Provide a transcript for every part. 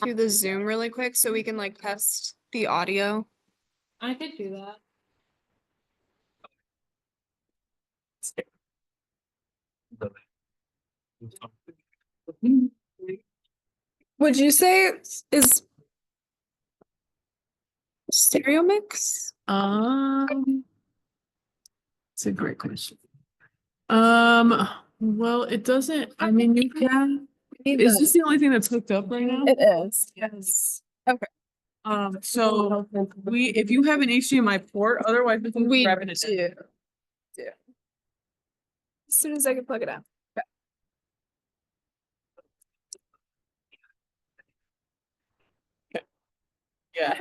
to the Zoom really quick so we can like test the audio? I could do that. Would you say is stereo mix? It's a great question. Well, it doesn't, I mean, you can, is this the only thing that's hooked up right now? It is, yes. So if you have an HDMI port, otherwise we can We grab it. do. As soon as I can plug it out. Yeah.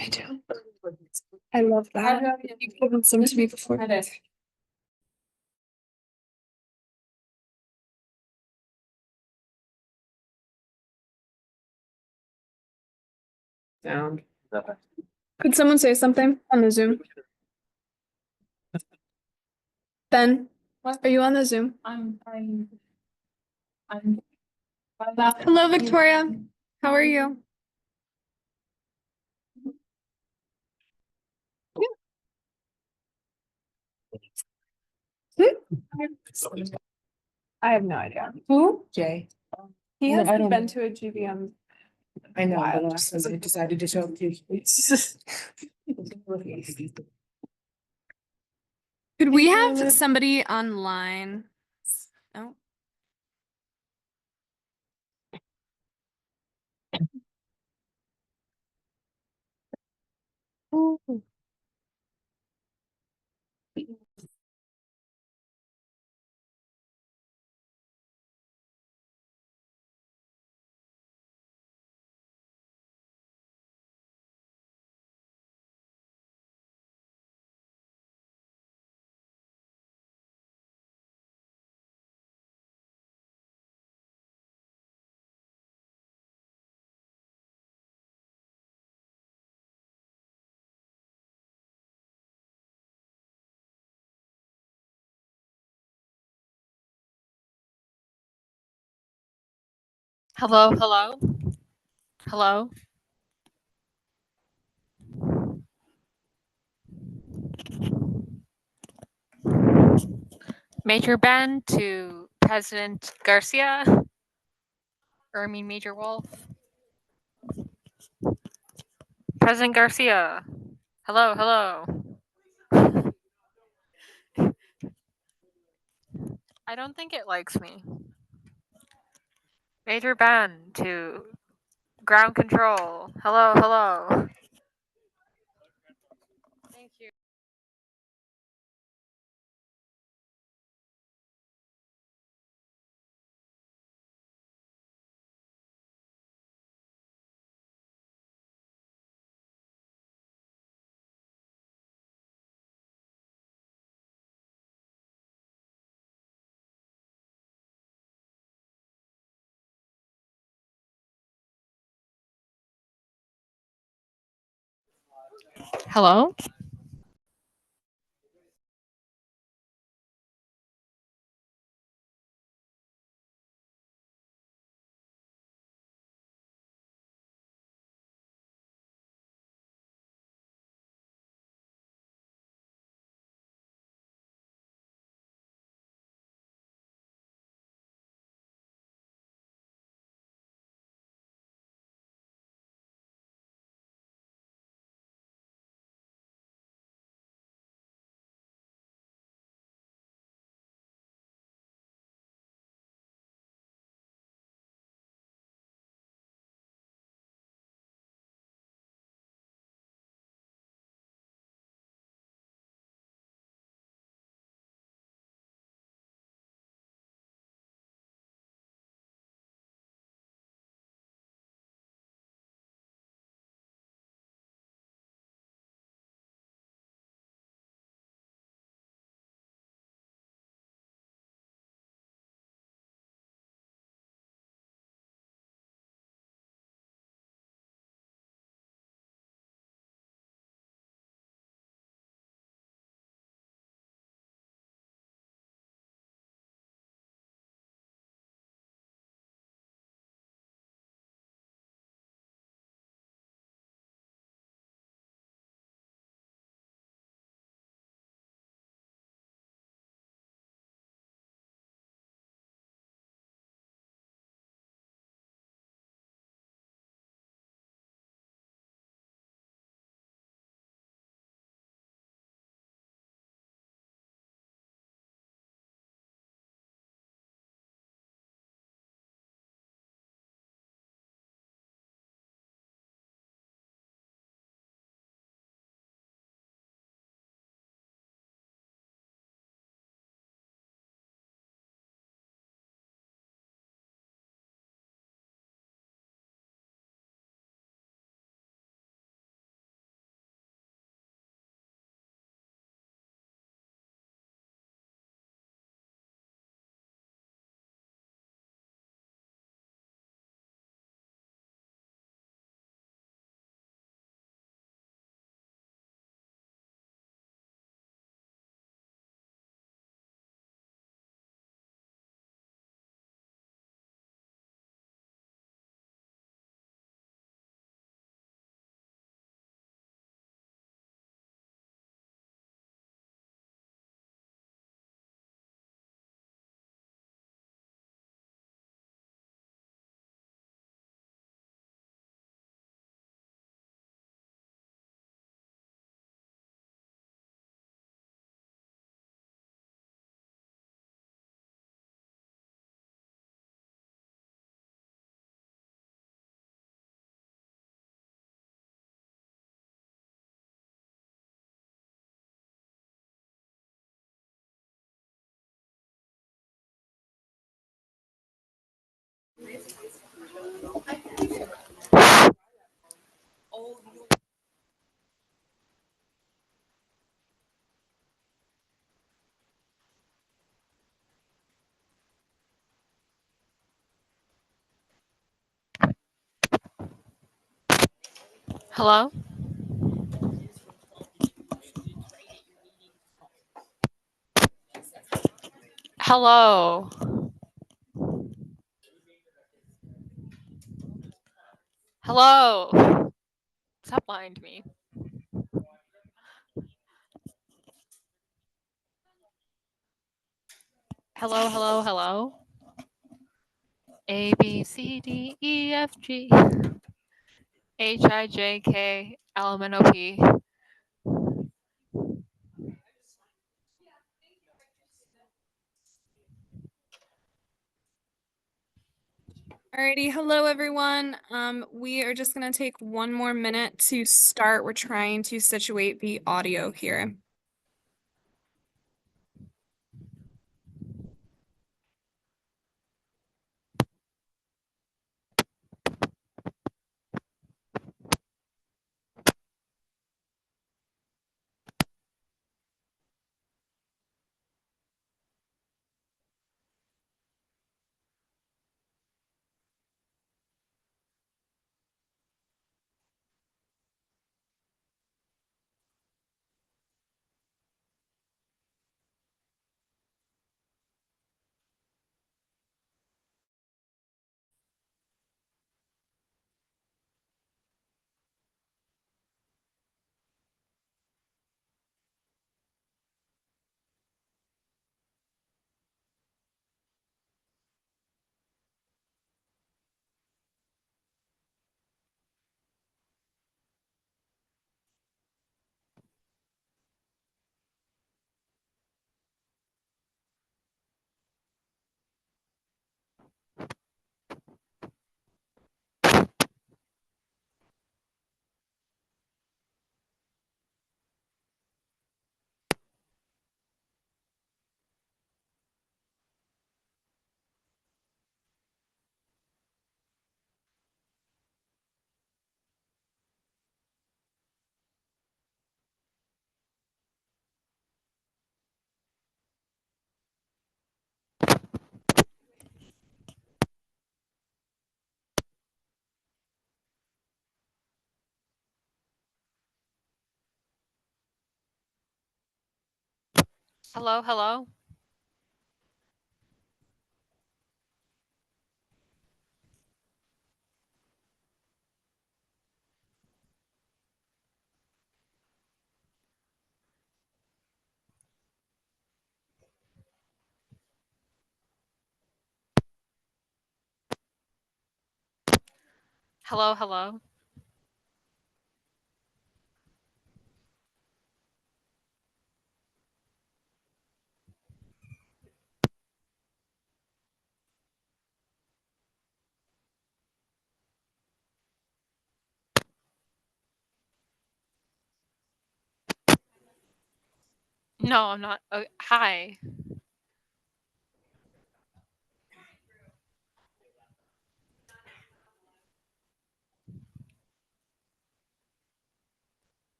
I do. I love that. You've given some to me before. Sound. Could someone say something on the Zoom? Ben, are you on the Zoom? Hello, Victoria. How are you? I have no idea. Who? Jay. He No, I hasn't don't been know. to a GVM. I know, Wild. but last time I decided to show up to. Could we have somebody online? No. Hello, hello. Hello. Major Ben to President Garcia. Or I mean Major Wolf. President Garcia. Hello, hello. I don't think it likes me. Major Ben to ground control. Hello, hello. Thank you. Hello? Hello? Hello? Hello? Stop lying to me. Hello, hello, hello? A, B, C, D, E, F, G, H, I, J, K, L, M, N, O, P. Alrighty, hello everyone. We are just gonna take one more minute to start. We're trying to situate the audio here. Hello, hello? Hello, hello? No, I'm not. Hi.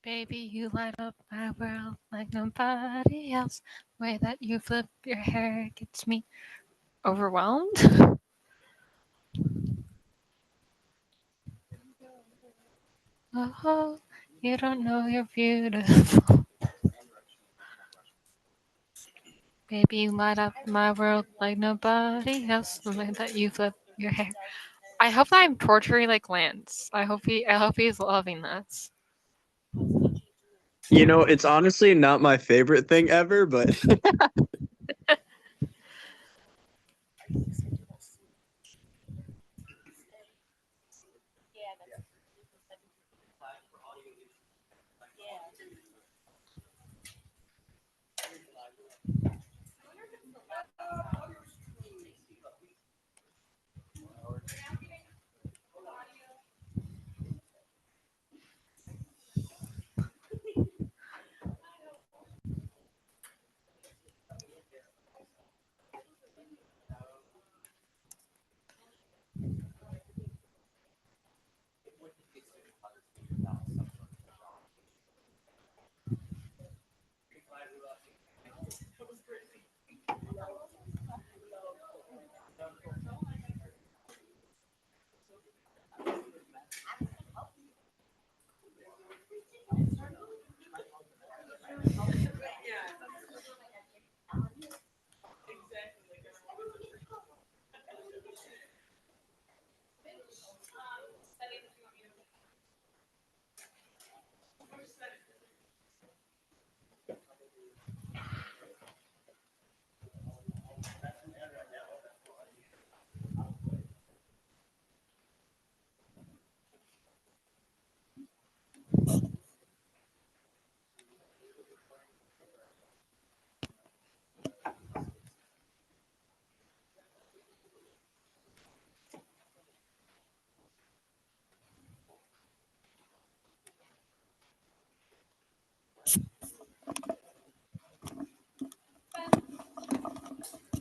Baby, you light up my world like nobody else. The way that you flip your hair gets me overwhelmed. Oh, you don't know you're beautiful. Baby, you light up my world like nobody else. The way that you flip your hair. I hope that I'm torturing like Lance. I hope he's loving this. You know, it's honestly not my favorite thing ever, but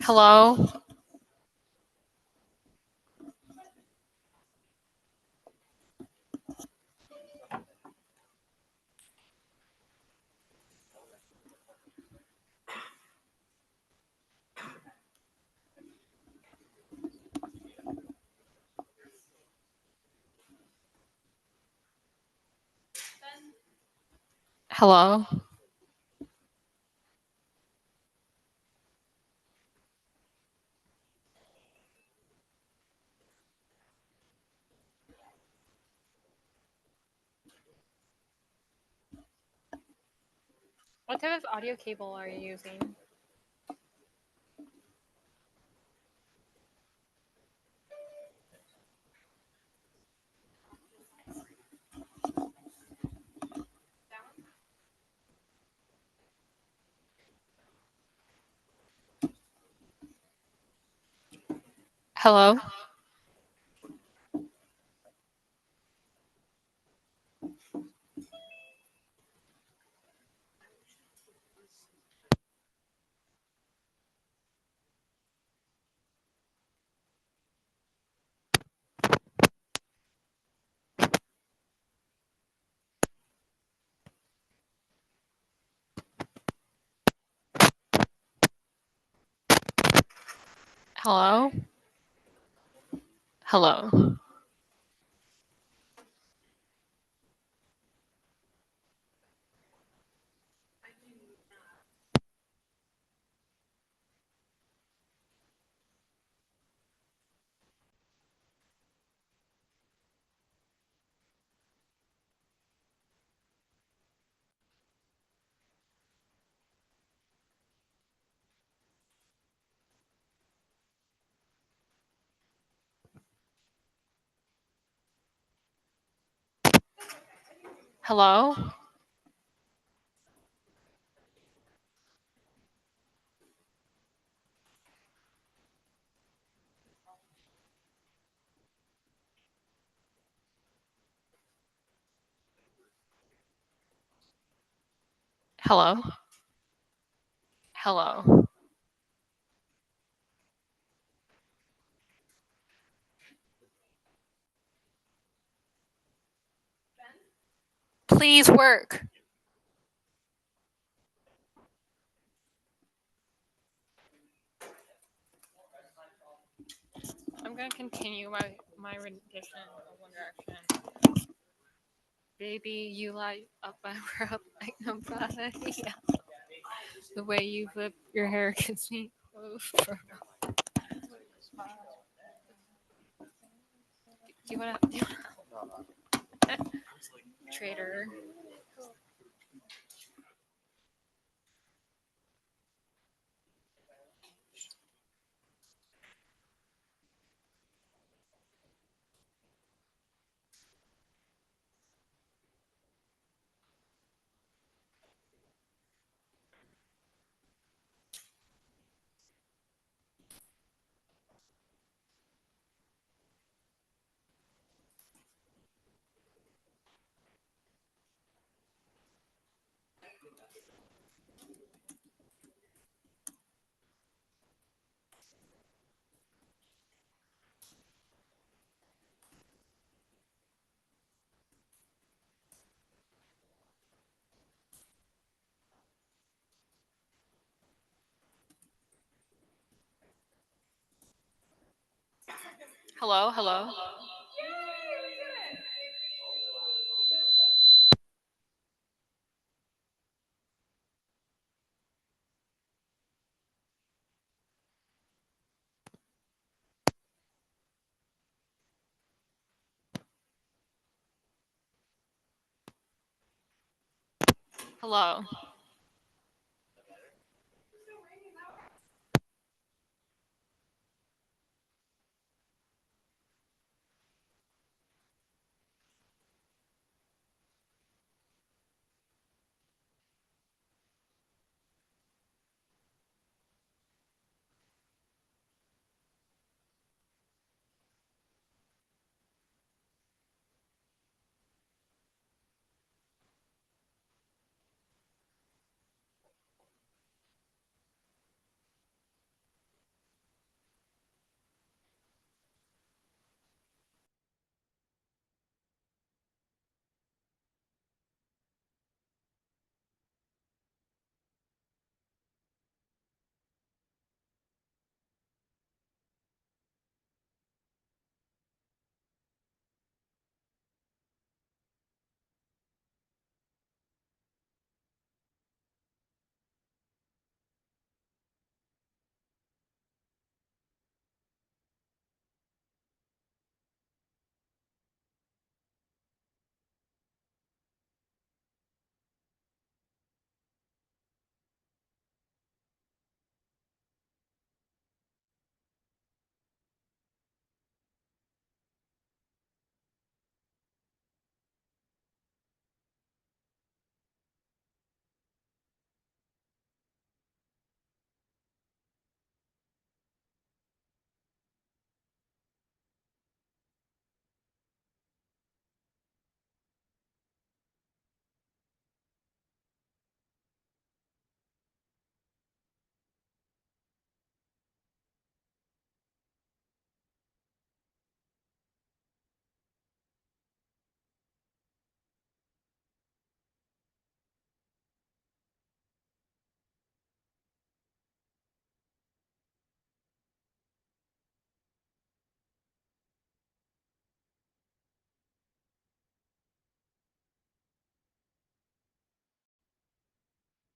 Hello? Hello? What type of audio cable are you using? Hello? Hello? Hello? Hello? Hello? Hello? Please work. I'm gonna continue my rendition of One Direction. Baby, you light up my world like nobody else. The way you flip your hair gets me over. Do you wanna traitor? Hello, hello. Hello.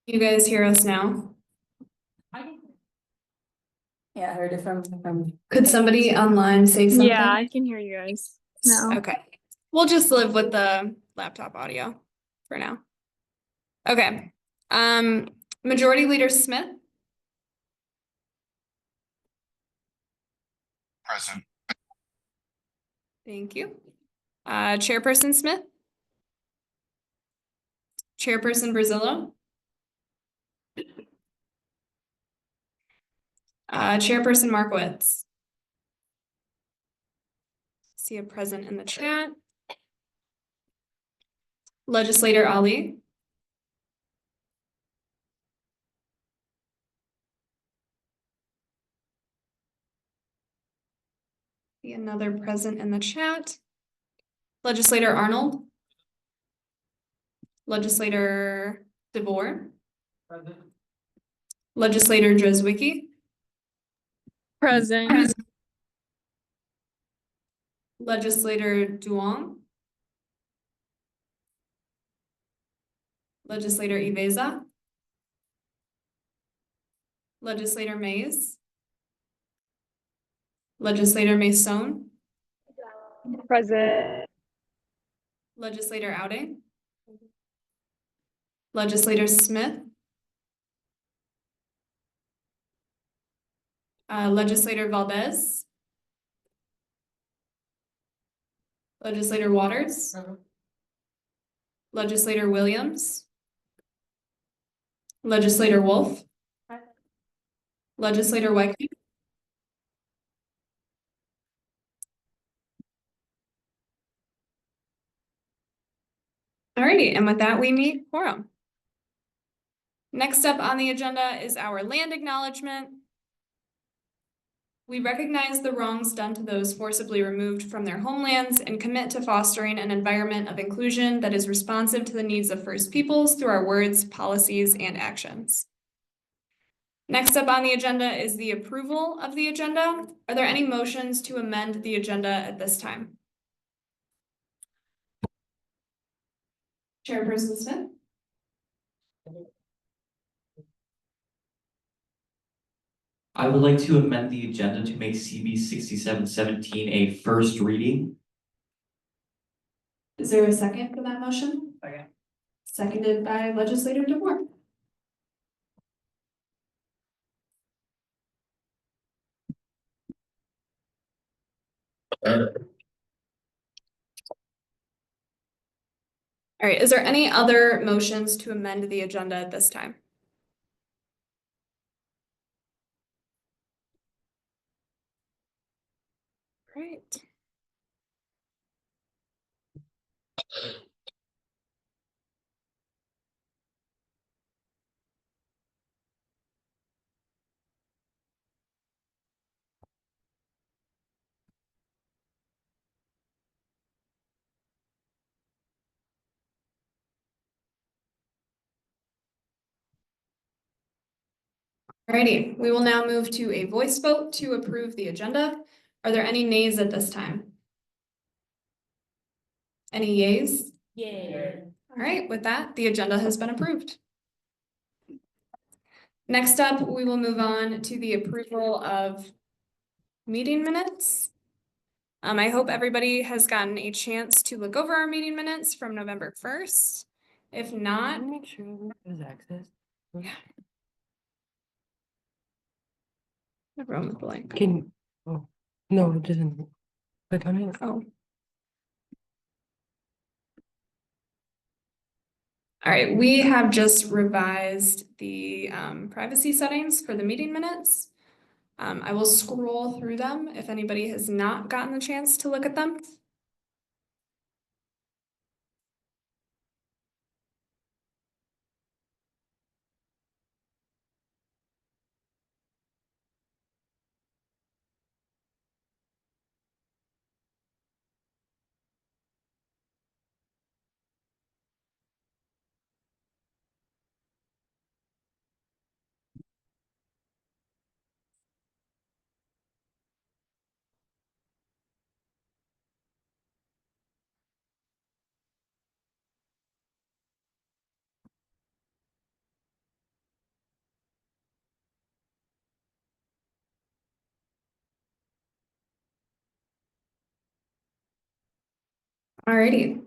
You guys hear us now? Yeah, I heard it from. Could somebody online say something? Yeah, I can hear you guys now. Okay, we'll just live with the laptop audio for now. Okay, Majority Leader Smith, Present. thank you. Chairperson Smith? Chairperson Brazillo? Chairperson Markowitz? See a present in the chat. Legislator Ali? See another present in the chat. Legislator Arnold? Legislator DeVore? Legislator Dreswicki? Present. Legislator Duong? Legislator Iveza? Legislator Mays? Legislator Mason? Present. Legislator Outing? Legislator Smith? Legislator Valdez? Legislator Waters? Legislator Williams? Legislator Wolf? Legislator Wyke? Alrighty, and with that, we meet quorum. Next up on the agenda is our land acknowledgement. We recognize the wrongs done to those forcibly removed from their homelands and commit to fostering an environment of inclusion that is responsive to the needs of First Peoples through our words, policies, and actions. Next up on the agenda is the approval of the agenda. Are there any motions to amend the agenda at this time? Chairperson Smith? I would like to amend the agenda to make CB 6717 a first reading. Is there a second for that motion? Second. Seconded by Legislator DeVore. All right, is there any other motions to amend the agenda at this time? Great. Alrighty, we will now move to a voice vote to approve the agenda. Are there any nays at this time? Any yays? Yeah. All right, with that, the agenda has been approved. Next up, we will move on to the approval of meeting minutes. I hope everybody has gotten a chance to look over our meeting minutes from November 1st. If not, Make sure there's access. everyone with blank. Oh, no, it doesn't. Click on it. Oh. All right, we have just revised the privacy settings for the meeting minutes. I will scroll through them if anybody has not gotten the chance to look at them. Alrighty,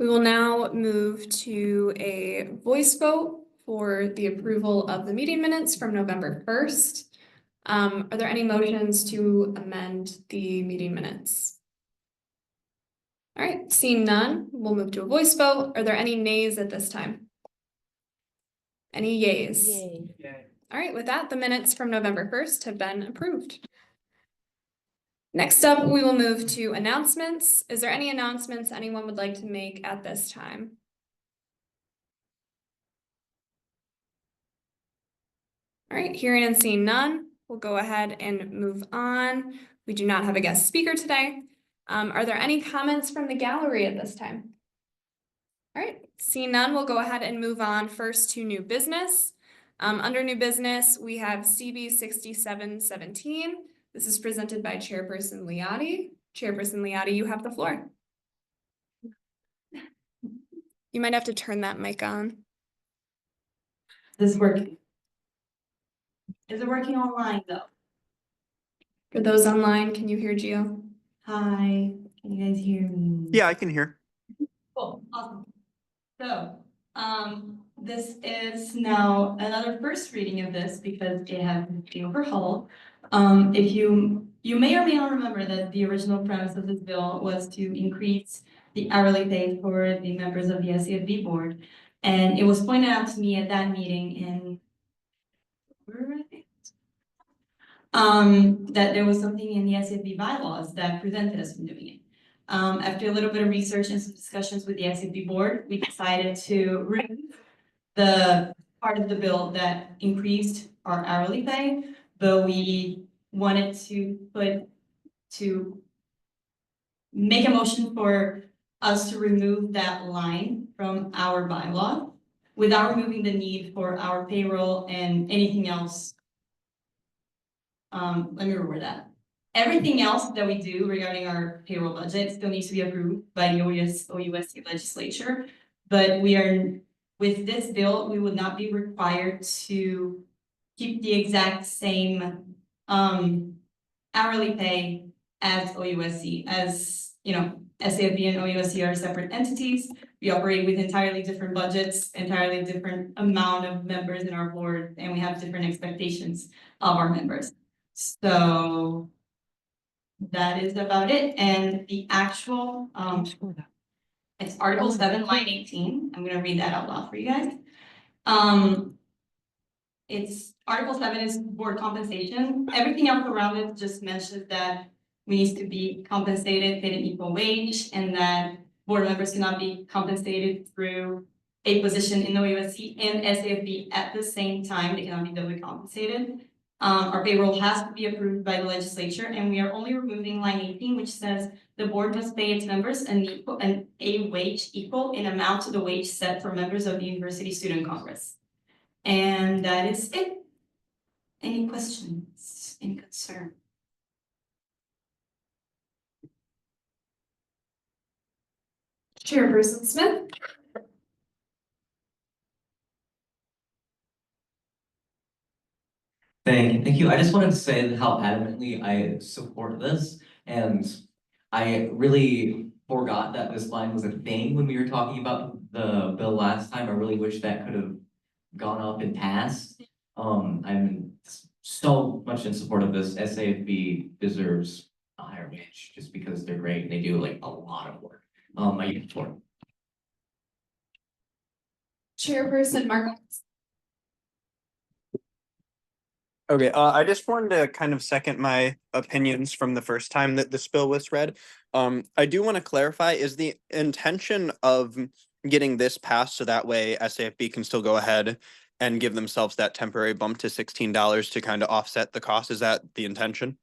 we will now move to a voice vote for the approval of the meeting minutes from November 1st. Are there any motions to amend the meeting minutes? All right, seeing none, we'll move to a voice vote. Are there any nays at this time? Any yays? Yay. All right, with that, the minutes from November 1st have been approved. Next up, we will move to announcements. Is there any announcements anyone would like to make at this time? All right, hearing and seeing none, we'll go ahead and move on. We do not have a guest speaker today. Are there any comments from the gallery at this time? All right, seeing none, we'll go ahead and move on first to new business. Under new business, we have CB 6717. This is presented by Chairperson Liati. Chairperson Liati, you have the floor. You might have to turn that mic on. This is working. Is it working online though? For those online, can you hear Gio? Hi, can you guys hear me? Yeah, I can hear. Cool, awesome. So, this is now another first reading of this because it has been overhauled. If you may or may not remember that the original premise of this bill was to increase the hourly pay for the members of the SCFB board. And it was pointed out to me at that meeting in that there was something in the SCFB bylaws that prevented us from doing it. After a little bit of research and some discussions with the SCFB board, we decided to remove the part of the bill that increased our hourly pay, but we wanted to make a motion for us to remove that line from our bylaw without removing the need for our payroll and anything else. Let me reword that. Everything else that we do regarding our payroll budget still needs to be approved by the OUSC legislature. But with this bill, we would not be required to keep the exact same hourly pay as OUSC. As you know, SAFB and OUSC are separate entities. We operate with entirely different budgets, entirely different amount of members in our board, and we have different expectations of our members. So that is about it. And the actual, it's Article 7, line 18. I'm gonna read that out loud for you guys. It's Article 7 is board compensation. Everything else around it just mentions that we need to be compensated, paid an equal wage, and that board members cannot be compensated through a position in the OUSC and SAFB at the same time. They cannot be doubly compensated. Our payroll has to be approved by the legislature, and we are only removing line 18, which says the board must pay its members a wage equal in amount to the wage set for members of the University Student Congress. And that is it. Any questions? Any concern? Chairperson Smith? Thank you. I just wanted to say how adamantly I support this, and I really forgot that this line was a thing when we were talking about the bill last time. I really wish that could have gone up and passed. I'm so much in support of this. SAFB deserves a higher wage just because they're great and they do like a lot of work. I use it for. Chairperson Marcos? Okay, I just wanted to kind of second my opinions from the first time that this bill was read. I do want to clarify, is the intention of getting this passed so that way SAFB can still go ahead and give themselves that temporary bump to $16 to kind of offset the cost? Is that the intention?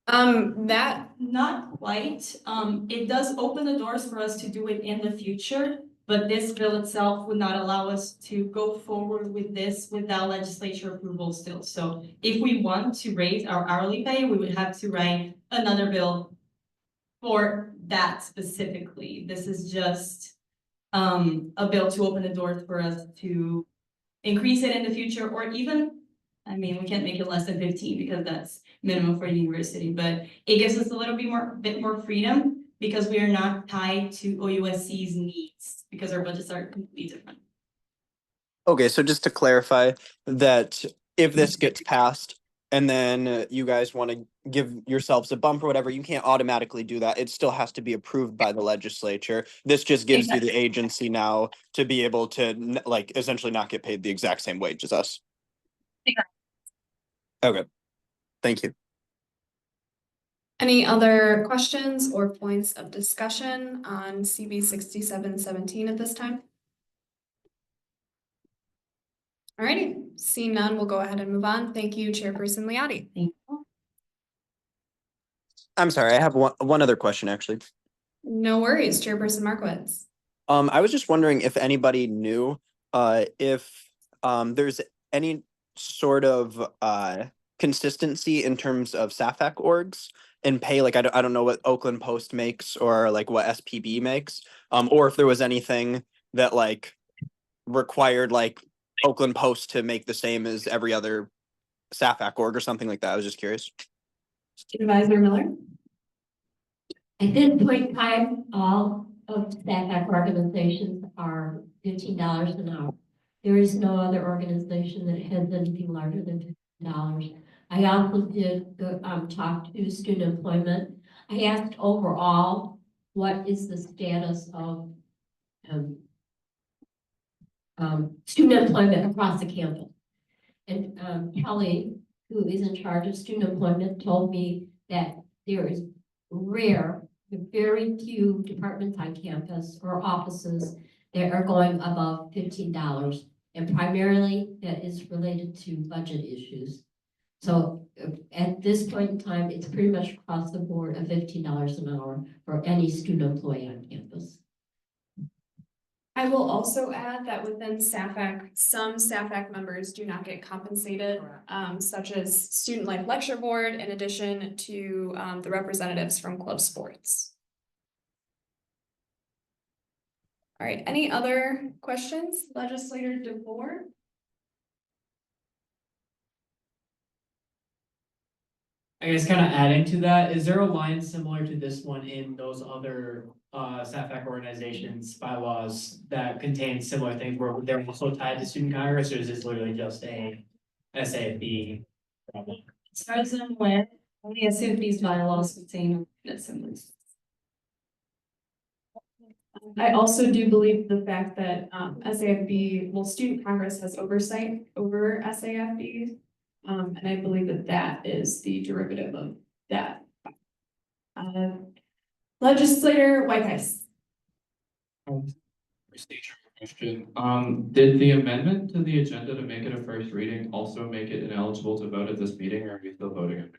That Not quite. It does open the doors for us to do it in the future, but this bill itself would not allow us to go forward with this without legislature approval still. So if we want to raise our hourly pay, we would have to write another bill for that specifically. This is just a bill to open the doors for us to increase it in the future, or even, I mean, we can't make it less than 15 because that's minimum for a university, but it gives us a little bit more freedom, because we are not tied to OUSC's needs, because our budgets are completely different. Okay, so just to clarify that if this gets passed and then you guys want to give yourselves a bump or whatever, you can't automatically do that. It still has to be approved by the legislature. This just gives you the agency now to be able to like essentially not get paid the exact same wage as us. Exactly. Okay, thank you. Any other questions or points of discussion on CB 6717 at this time? Alrighty, seeing none, we'll go ahead and move on. Thank you, Chairperson Liati. Thank you. I'm sorry, I have one other question actually. No worries, Chairperson Markowitz. I was just wondering if anybody knew if there's any sort of consistency in terms of SAFAC orgs and pay. Like I don't know what Oakland Post makes or like what SPB makes, or if there was anything that like required like Oakland Post to make the same as every other SAFAC org or something like that. I was just curious. Supervisor Miller. At this point in time, all of SAFAC organizations are $15 an hour. There is no other organization that has anything larger than $15. I also did talk to student employment. I asked overall, what is the status of student employment across the campus? And Kelly, who is in charge of student employment, told me that there is very few departments on campus or offices that are going above $15, and primarily that is related to budget issues. So at this point in time, it's pretty much across the board of $15 an hour for any student employee on campus. I will also add that within SAFAC, some SAFAC members do not get compensated, such as Student Life Lecture Board, in addition to the representatives from club sports. All right, any other questions? Legislator DeVore? I guess kind of adding to that, is there a line similar to this one in those other SAFAC organizations bylaws that contain similar things where they're also tied to student congress, or is this literally just a SAFB problem? As far as I'm aware, only SAFB's bylaws contain assemblies. I also do believe the fact that SAFB, well, Student Congress has oversight over SAFB. And I believe that that is the derivative of that. Legislator Whiteheist. Question. Did the amendment to the agenda to make it a first reading also make it ineligible to vote at this meeting, or are we still voting on it?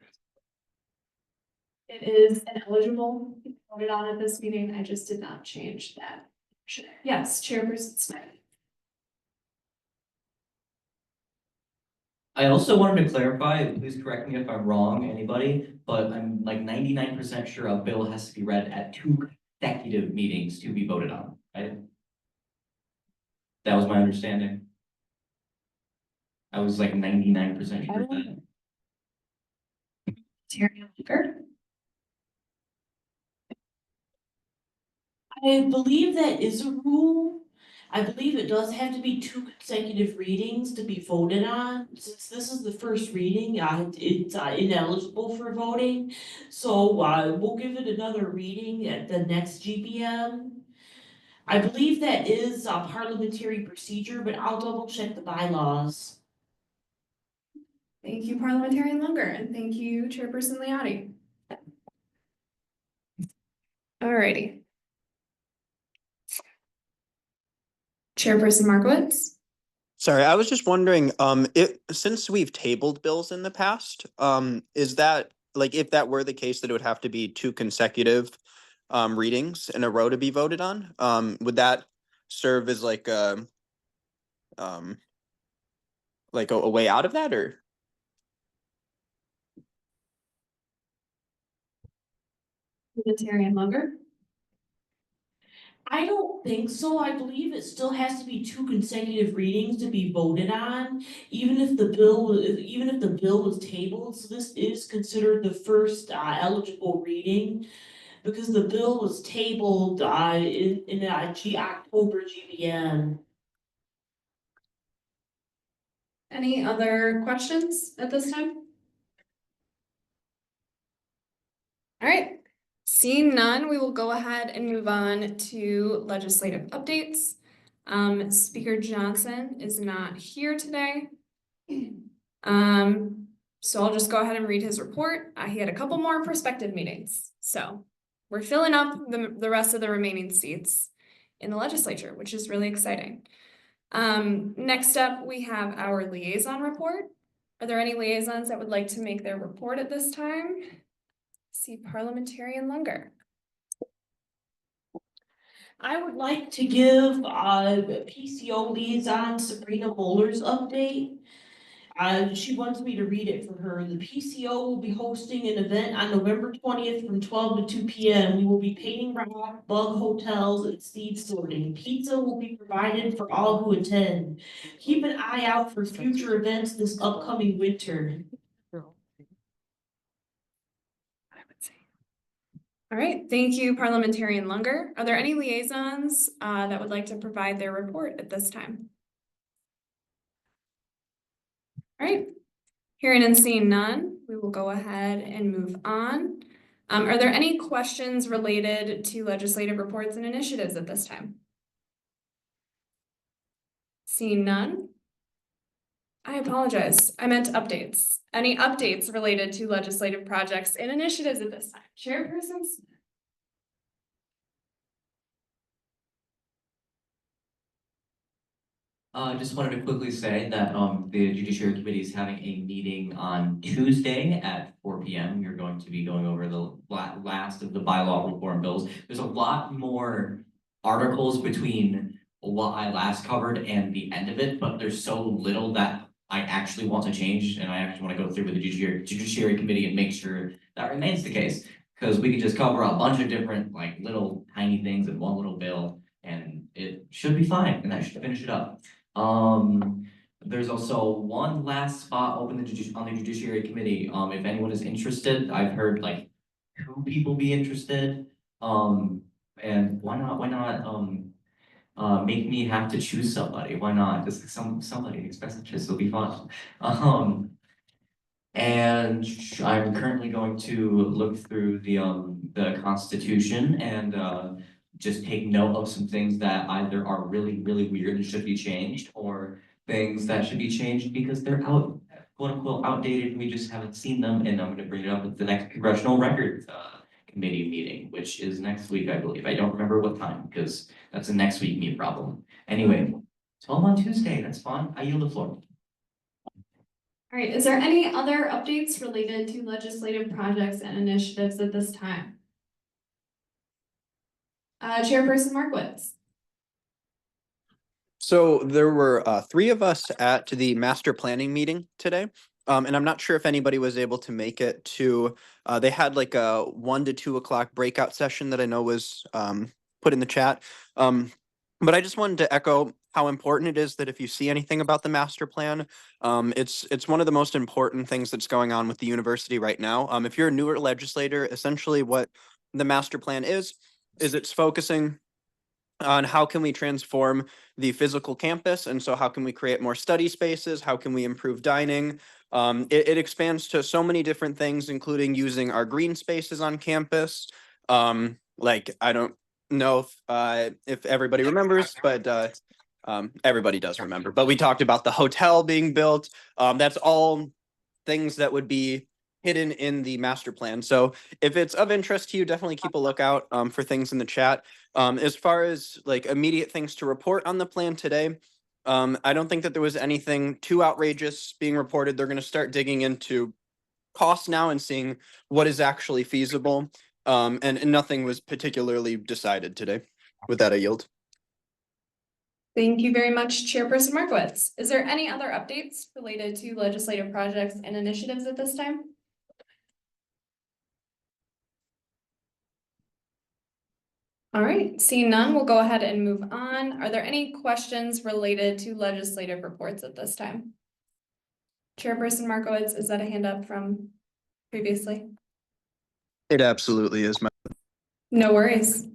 It is ineligible to be voted on at this meeting. I just did not change that. Yes, Chairperson Smith. I also wanted to clarify, please correct me if I'm wrong, anybody, but I'm like 99% sure a bill has to be read at 2 consecutive meetings to be voted on, right? That was my understanding. I was like 99% sure of that. Terry Luker. I believe that is a rule. I believe it does have to be 2 consecutive readings to be voted on. Since this is the first reading, it's ineligible for voting. So we'll give it another reading at the next GBM. I believe that is a parliamentary procedure, but I'll double check the bylaws. Thank you, Parliamentarian Lunger, and thank you, Chairperson Liati. Alrighty. Chairperson Markowitz. Sorry, I was just wondering, since we've tabled bills in the past, is that like if that were the case that it would have to be 2 consecutive readings in a row to be voted on? Would that serve as like a way out of that, or? Parliamentarian Lunger. I don't think so. I believe it still has to be 2 consecutive readings to be voted on, even if the bill was tabled. So this is considered the first eligible reading. because the bill was tabled, in October GBN. Any other questions at this time? All right, seeing none, we will go ahead and move on to legislative updates. Speaker Johnson is not here today. So I'll just go ahead and read his report. He had a couple more prospective meetings, so we're filling up the rest of the remaining seats in the legislature, which is really exciting. Next up, we have our liaison report. Are there any liaisons that would like to make their report at this time? See Parliamentarian Lunger. I would like to give PCO liaison Sabrina Bowler's update. She wants me to read it for her. The PCO will be hosting an event on November 20th from 12 to 2 p.m. We will be painting rock, bug hotels, and seed sorting. Pizza will be provided for all who attend. Keep an eye out for future events this upcoming winter. All right, thank you, Parliamentarian Lunger. Are there any liaisons that would like to provide their report at this time? All right, hearing and seeing none, we will go ahead and move on. Are there any questions related to legislative reports and initiatives at this time? Seeing none? I apologize, I meant updates. Any updates related to legislative projects and initiatives at this time? Chairpersons? Just wanted to quickly say that the Judiciary Committee is having a meeting on Tuesday at 4 p.m. We're going to be going over the last of the bylaw reform bills. There's a lot more articles between what I last covered and the end of it, but there's so little that I actually want to change, and I actually want to go through with the Judiciary Committee and make sure that remains the case. Because we could just cover a bunch of different like little tiny things in one little bill, and it should be fine, and that should finish it up. There's also one last spot open on the Judiciary Committee. If anyone is interested, I've heard like 2 people be interested. And why not make me have to choose somebody? Why not? Just somebody express interest, it'll be fun. And I'm currently going to look through the Constitution and just take note of some things that either are really, really weird and should be changed, or things that should be changed because they're quote unquote outdated and we just haven't seen them. And I'm gonna bring it up at the next Congressional Records Committee meeting, which is next week, I believe. I don't remember what time because that's a next week me problem. Anyway, 12 on Tuesday, that's fun. I yield the floor. All right, is there any other updates related to legislative projects and initiatives at this time? Chairperson Markowitz. So there were 3 of us at the master planning meeting today. And I'm not sure if anybody was able to make it to, they had like a 1 to 2 o'clock breakout session that I know was put in the chat. But I just wanted to echo how important it is that if you see anything about the master plan, it's one of the most important things that's going on with the university right now. If you're a newer legislator, essentially what the master plan is it's focusing on how can we transform the physical campus, and so how can we create more study spaces, how can we improve dining. It expands to so many different things, including using our green spaces on campus. Like I don't know if everybody remembers, but everybody does remember. But we talked about the hotel being built. That's all things that would be hidden in the master plan. So if it's of interest to you, definitely keep a lookout for things in the chat. As far as like immediate things to report on the plan today, I don't think that there was anything too outrageous being reported. They're going to start digging into costs now and seeing what is actually feasible. And nothing was particularly decided today. With that, I yield. Thank you very much, Chairperson Markowitz. Is there any other updates related to legislative projects and initiatives at this time? All right, seeing none, we'll go ahead and move on. Are there any questions related to legislative reports at this time? Chairperson Markowitz, is that a hand up from previously? It absolutely is. No worries.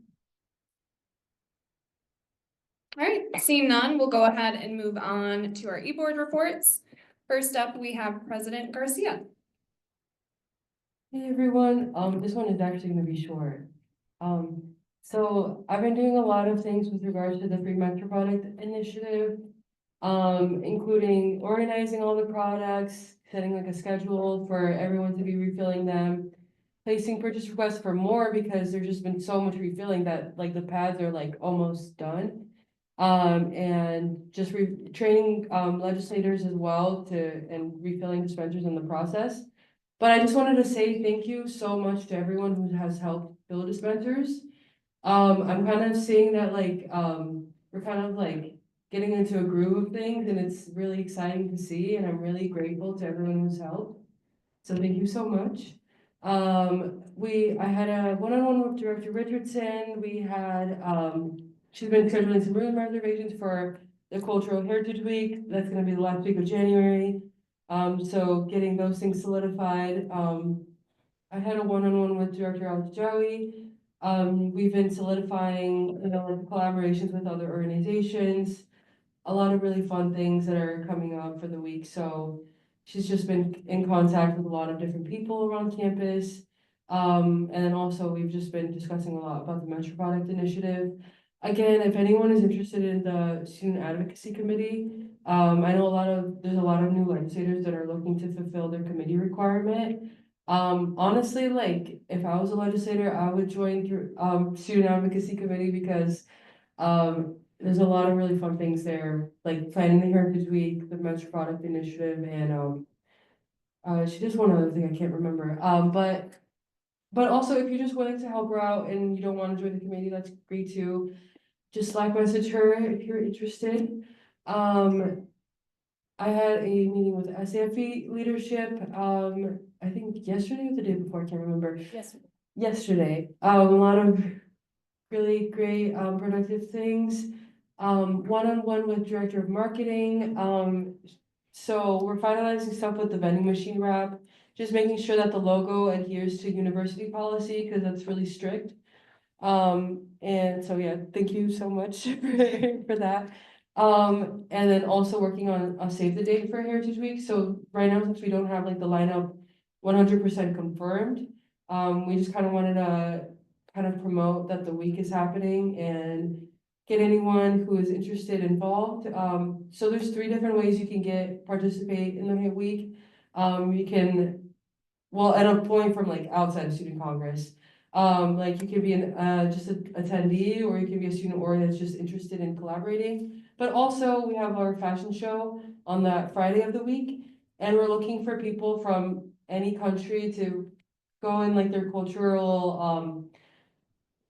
All right, seeing none, we'll go ahead and move on to our e-board reports. First up, we have President Garcia. Hey everyone, this one is actually gonna be short. So I've been doing a lot of things with regards to the Free Metro Product Initiative. Including organizing all the products, setting like a schedule for everyone to be refilling them. Placing purchase requests for more because there's just been so much refilling that like the pads are like almost done. And just training legislators as well and refilling dispensers in the process. But I just wanted to say thank you so much to everyone who has helped fill dispensers. I'm kind of seeing that like, we're kind of like getting into a groove of things and it's really exciting to see and I'm really grateful to everyone who's helped. So thank you so much. I had a one-on-one with Director Richardson. We had, she's been scheduling some room reservations for the Cultural Heritage Week. That's gonna be the last week of January. So getting those things solidified. I had a one-on-one with Director Alex Jowie. We've been solidifying, like collaborations with other organizations. A lot of really fun things that are coming up for the week. So she's just been in contact with a lot of different people around campus. And then also we've just been discussing a lot about the Metro Product Initiative. Again, if anyone is interested in the Student Advocacy Committee, I know there's a lot of new legislators that are looking to fulfill their committee requirement. Honestly, like if I was a legislator, I would join Student Advocacy Committee because there's a lot of really fun things there, like planning the Heritage Week, the Metro Product Initiative, and she just one other thing I can't remember. But also if you're just willing to help her out and you don't want to join the committee, that's great too. Just Slack message her if you're interested. I had a meeting with SAFE leadership, I think yesterday or the day before, I can't remember. Yes. Yesterday, a lot of really great, productive things. One-on-one with Director of Marketing. So we're finalizing stuff with the vending machine wrap, just making sure that the logo adheres to university policy, because that's really strict. And so, yeah, thank you so much for that. And then also working on a save the date for Heritage Week. So right now, since we don't have like the lineup 100% confirmed, we just kind of wanted to kind of promote that the week is happening and get anyone who is interested involved. So there's 3 different ways you can participate in the week. You can, well, at a point from like outside of Student Congress. Like you can be just an attendee, or you can be a student or that's just interested in collaborating. But also we have our fashion show on that Friday of the week, and we're looking for people from any country to go in like their cultural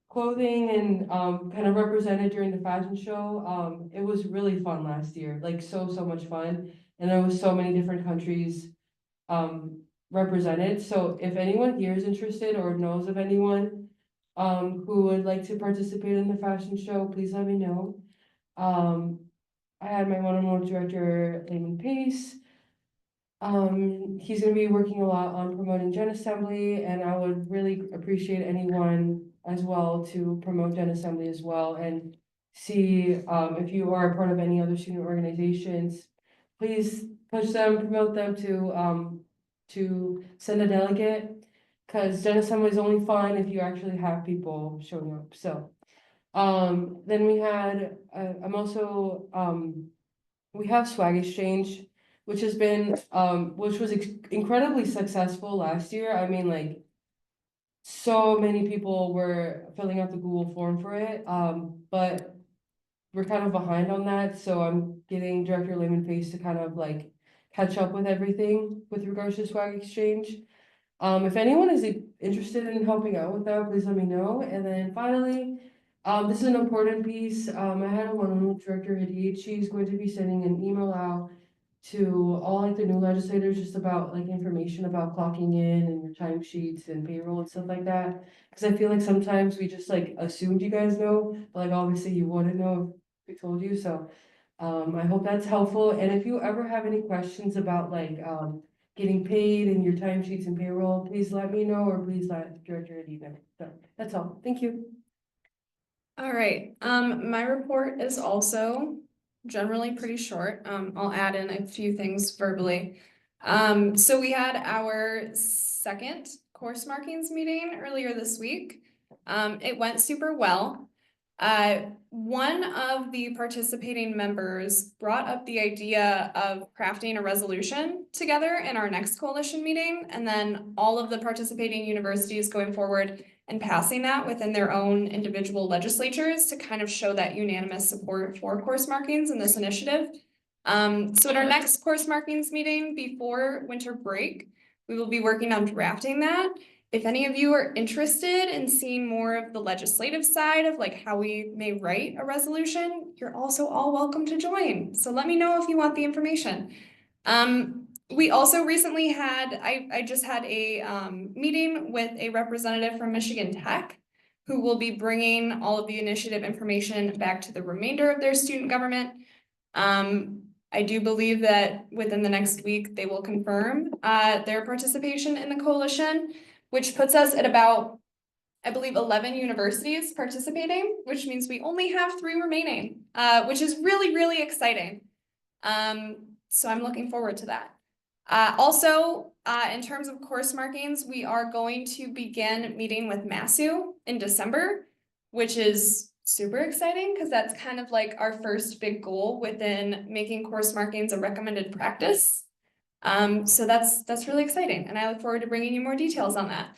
clothing and kind of represented during the fashion show. It was really fun last year, like so much fun, and there was so many different countries represented. So if anyone here is interested or knows of anyone who would like to participate in the fashion show, please let me know. I had my one-on-one with Director Layman Pace. He's gonna be working a lot on promoting Gen Assembly, and I would really appreciate anyone as well to promote Gen Assembly as well and see if you are a part of any other student organizations, please push them, promote them to send a delegate, because Gen Assembly is only fun if you actually have people showing up. So then we had we have Swag Exchange, which has been which was incredibly successful last year. I mean, like so many people were filling out the Google form for it, but we're kind of behind on that, so I'm getting Director Layman Pace to kind of like catch up with everything with regards to Swag Exchange. If anyone is interested in helping out with that, please let me know. And then finally, this is an important piece. I had a one-on-one with Director Hadid. She's going to be sending an email out to all like the new legislators just about like information about clocking in and your timesheets and payroll and stuff like that. Because I feel like sometimes we just like assumed you guys know, but like obviously you wouldn't know if we told you. So I hope that's helpful. And if you ever have any questions about like getting paid and your timesheets and payroll, please let me know, or please let Director Eddie know. So that's all. Thank you. All right, my report is also generally pretty short. I'll add in a few things verbally. So we had our second course markings meeting earlier this week. It went super well. One of the participating members brought up the idea of crafting a resolution together in our next coalition meeting, and then all of the participating universities going forward and passing that within their own individual legislatures to kind of show that unanimous support for course markings in this initiative. So at our next course markings meeting before winter break, we will be working on drafting that. If any of you are interested in seeing more of the legislative side of like how we may write a resolution, you're also all welcome to join. So let me know if you want the information. We also recently had, I just had a meeting with a representative from Michigan Tech who will be bringing all of the initiative information back to the remainder of their student government. I do believe that within the next week, they will confirm their participation in the coalition, which puts us at about, I believe, 11 universities participating, which means we only have 3 remaining, which is really, really exciting. So I'm looking forward to that. Also, in terms of course markings, we are going to begin meeting with MASU in December, which is super exciting because that's kind of like our first big goal within making course markings a recommended practice. So that's really exciting, and I look forward to bringing you more details on that.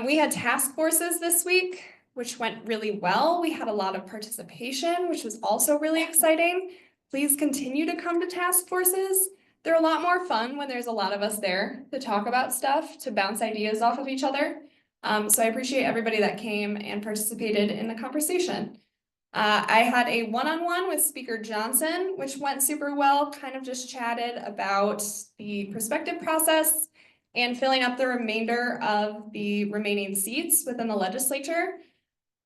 We had task forces this week, which went really well. We had a lot of participation, which was also really exciting. Please continue to come to task forces. They're a lot more fun when there's a lot of us there to talk about stuff, to bounce ideas off of each other. So I appreciate everybody that came and participated in the conversation. I had a one-on-one with Speaker Johnson, which went super well, kind of just chatted about the perspective process and filling up the remainder of the remaining seats within the legislature.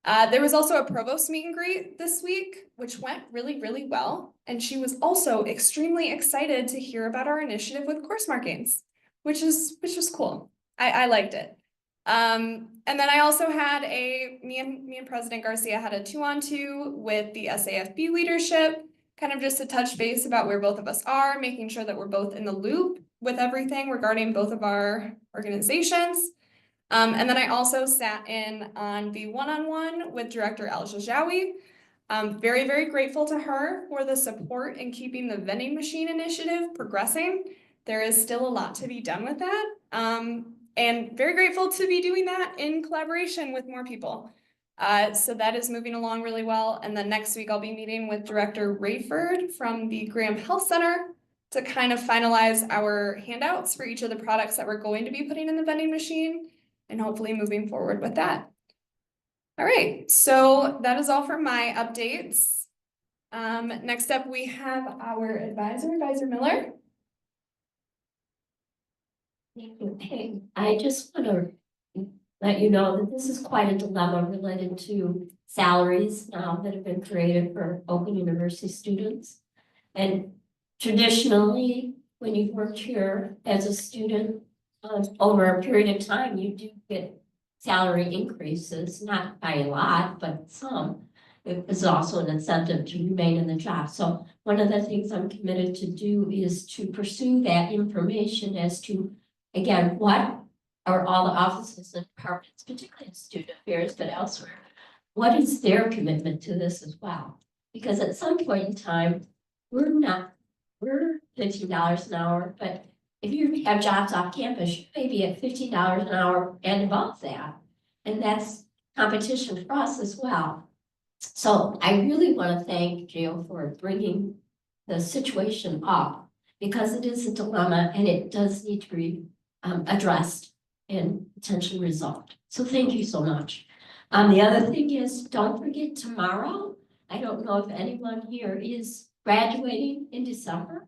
There was also a provost meet and greet this week, which went really, really well. And she was also extremely excited to hear about our initiative with course markings, which was cool. I liked it. And then I also had me and President Garcia had a 2-on-2 with the SAFB leadership, kind of just to touch base about where both of us are, making sure that we're both in the loop with everything regarding both of our organizations. And then I also sat in on the one-on-one with Director Al-Jajawi. Very, very grateful to her for the support in keeping the vending machine initiative progressing. There is still a lot to be done with that. And very grateful to be doing that in collaboration with more people. So that is moving along really well. And then next week I'll be meeting with Director Rayford from the Graham Health Center to kind of finalize our handouts for each of the products that we're going to be putting in the vending machine and hopefully moving forward with that. All right, so that is all for my updates. Next up, we have our Advisor Miller. Thank you. Hey, I just want to let you know that this is quite a dilemma related to salaries now that have been created for Open University students. And traditionally, when you've worked here as a student over a period of time, you do get salary increases, not by a lot, but some. It is also an incentive to remain in the job. So one of the things I'm committed to do is to pursue that information as to, again, what are all the offices and departments, particularly in student affairs, but elsewhere, what is their commitment to this as well? Because at some point in time, we're $15 an hour, but if you have jobs off campus, you may be at $15 an hour and above that. And that's competition for us as well. So I really want to thank Jill for bringing the situation up because it is a dilemma and it does need to be addressed and potentially resolved. So thank you so much. The other thing is, don't forget tomorrow. I don't know if anyone here is graduating in December.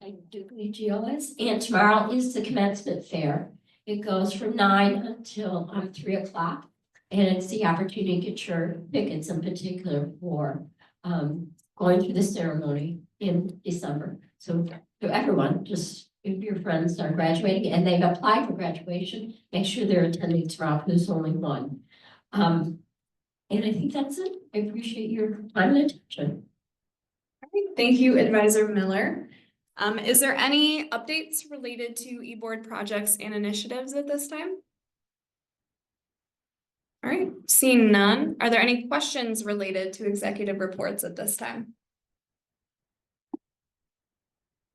I do believe Jill is. And tomorrow is the commencement fair. It goes from 9 until 3 o'clock. And it's the opportunity to get your tickets in particular for going through the ceremony in December. So to everyone, just if your friends are graduating and they've applied for graduation, make sure they're attending throughout, there's only one. And I think that's it. I appreciate your time and attention. All right, thank you, Advisor Miller. Is there any updates related to eBoard projects and initiatives at this time? All right, seeing none, are there any questions related to executive reports at this time?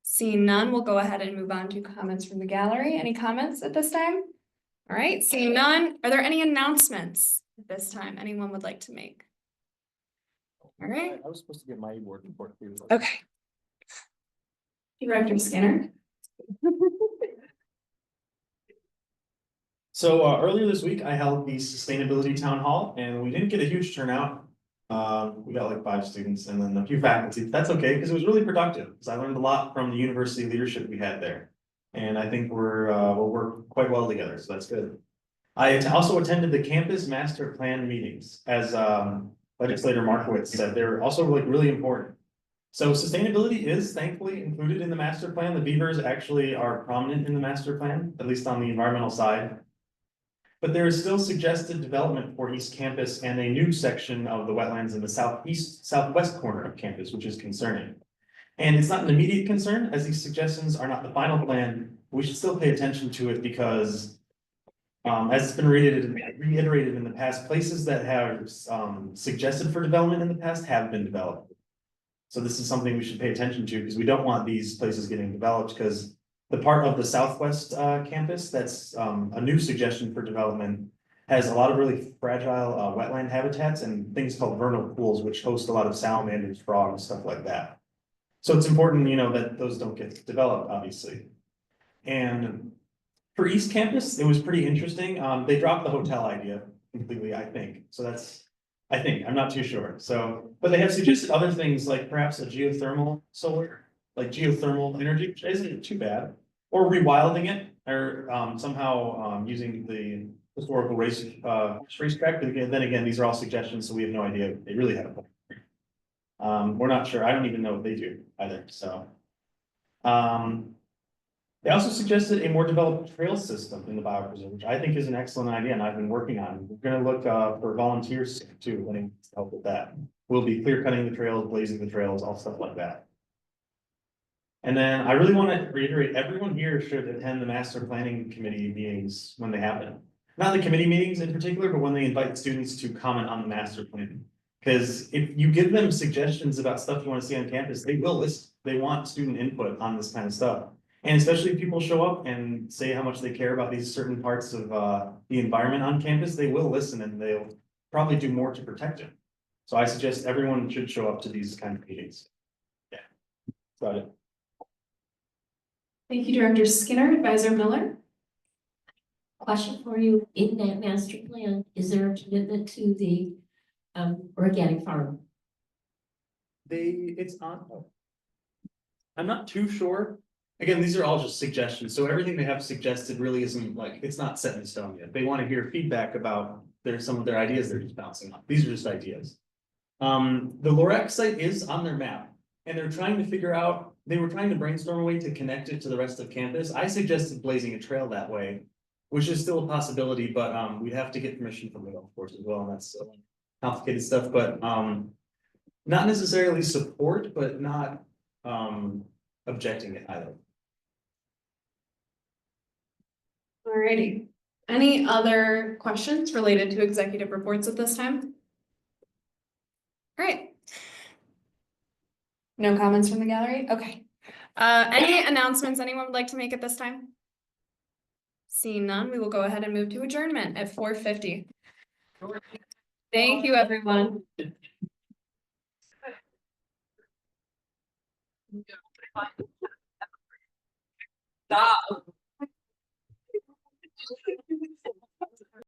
Seeing none, we'll go ahead and move on to comments from the gallery. Any comments at this time? All right, seeing none, are there any announcements at this time anyone would like to make? All right. I was supposed to get my board report. Okay. Director Skinner. So earlier this week, I held the sustainability town hall and we didn't get a huge turnout. We got like 5 students and then a few faculty. That's okay, because it was really productive, because I learned a lot from the university leadership we had there. And I think we'll work quite well together, so that's good. I also attended the campus master plan meetings, as legislator Markowitz said. They're also like really important. So sustainability is thankfully included in the master plan. The beavers actually are prominent in the master plan, at least on the environmental side. But there is still suggested development for East Campus and a new section of the wetlands in the southwest corner of campus, which is concerning. And it's not an immediate concern, as these suggestions are not the final plan. We should still pay attention to it because, as it's been reiterated in the past, places that have suggested for development in the past have been developed. So this is something we should pay attention to, because we don't want these places getting developed, because the part of the southwest campus that's a new suggestion for development has a lot of really fragile wetland habitats and things called vernal pools, which host a lot of salamanders, frogs, stuff like that. So it's important, you know, that those don't get developed, obviously. And for East Campus, it was pretty interesting. They dropped the hotel idea completely, I think. So that's, I think, I'm not too sure. So, but they have suggested other things like perhaps a geothermal solar, like geothermal energy, which isn't too bad, or rewilding it, or somehow using the historical racetrack. But then again, these are all suggestions, so we have no idea if they really have a plan. We're not sure. I don't even know what they do either. So, they also suggested a more developed trail system in the biopreserve, which I think is an excellent idea, and I've been working on. We're going to look for volunteers too, wanting to help with that. We'll be clear cutting the trails, blazing the trails, all stuff like that. And then I really want to reiterate, everyone here should attend the master planning committee meetings when they happen. Not the committee meetings in particular, but when they invite students to comment on the master plan. Because if you give them suggestions about stuff you want to see on campus, they will listen. They want student input on this kind of stuff. And especially if people show up and say how much they care about these certain parts of the environment on campus, they will listen and they'll probably do more to protect it. So I suggest everyone should show up to these kind of meetings. Yeah, that's about it. Thank you, Director Skinner. Advisor Miller. Question for you, in that master plan, is there a commitment to the organic farm? It's on. I'm not too sure. Again, these are all just suggestions. So everything they have suggested really isn't like, it's not set in stone yet. They want to hear feedback about some of their ideas they're just bouncing off. These are just ideas. The Lorac site is on their map and they're trying to figure out, they were trying to brainstorm a way to connect it to the rest of campus. I suggested blazing a trail that way, which is still a possibility, but we'd have to get permission from the golf course as well. And that's complicated stuff, but not necessarily support, but not objecting it either. Alrighty. Any other questions related to executive reports at this time? All right. No comments from the gallery? Okay. Any announcements anyone would like to make at this time? Seeing none, we will go ahead and move to adjournment at 4:50. Thank you, everyone. Stop.